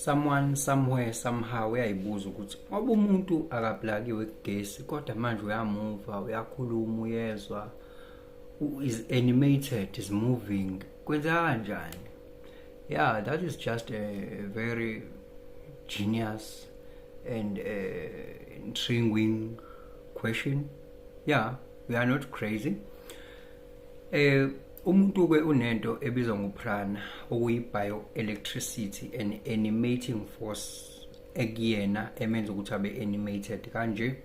someone somewhere somehow uyayibuza ukuthi ngoba umuntu akaplakiwe kugesi kodwa manje uyamuva uyakhuluma uyezwa is animated is moving kwenzeka kanjani? Yeah, that is just a very genius and intriguing question. Yeah, we are not crazy. Umuntu ke unento ebizwa ngoprana okuyi-bioelectricity and animating force ekuyena emenza ukuthi abe animated kanje,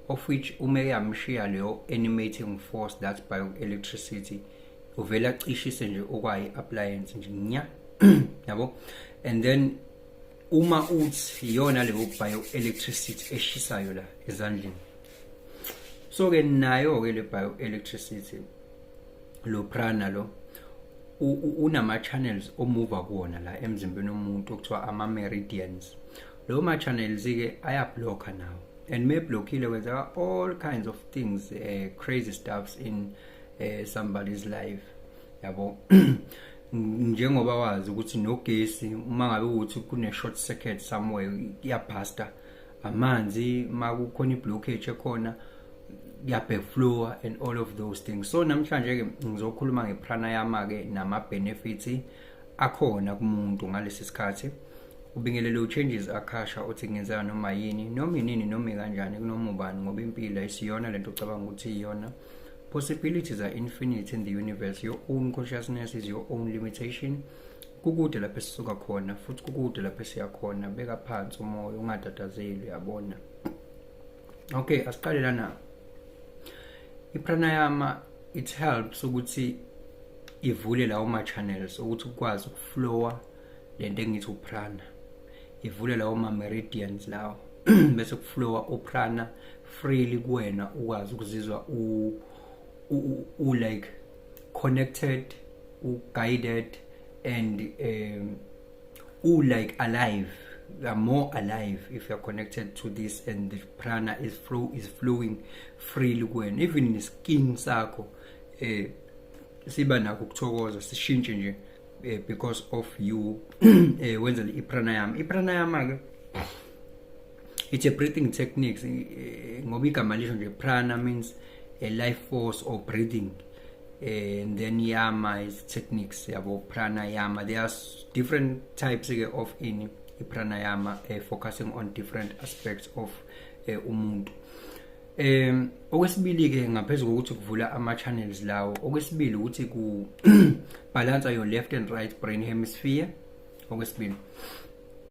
of which uma yamshiya leyo animating force, that's bioelectricity, uvela cishise nje okwayi-appliance nje nya yabo. And then uma uthi iyona leyo bioelectricity eshisayo la ezandleni, so ke nayo ke le bioelectricity lo prana lo unama channels omuva kuona la emzimbeni womuntu okuthiwa ama meridians. Lo ma channels ke ayablocker now, and me blockile kwenzeka all kinds of things, crazy stuffs in somebody's life yabo. Njengoba wazi ukuthi nogesi uma ngabe ukuthi kune short circuit somewhere iyapasta amanzi, makukhona iblockage ekhona flow and all of those things. So namhlanje ke ngizokhuluma ngepranayama ke nama benefits akhona kumuntu ngalesi sikhathi, ubingelele changes akhasha uthi ngenzeka noma yini noma inini noma kanjani kunoma ubani, ngoba impilo isiyona lento ocabanga ukuthi iyona. Possibilities are infinite in the universe. Your own consciousness is your own limitation. Kukude lapho sisuka khona futhi kukude lapho siya khona. Beka phansi umoya ungatatazeli, uyabona. Okay, asiqale lana. Ipranayama, it helps ukuthi ivule lawo ma channels ukuthi ukwazi ukuflowa lento engithi uprana, ivule lawo ma meridians lawo bese ukuflowa uprana freely kuwena, ukwazi ukuzizwa like connected, guided, and like alive. You are more alive if you are connected to this, and the prana is flowing freely when even in the skin sakho siba nakho ukuthokoza sishintshe nje because of you wenza ipranayama ke it's a breathing techniques, ngoba igama lisho nje prana means a life force or breathing, and then yama is techniques yabo pranayama. There are different types of in pranayama, focusing on different aspects of umuntu. Okwesibili ke ngaphezulu ukuthi kuvula ama channels lawo, okwesibili ukuthi ku balance your left and right brain hemisphere. Okwesibili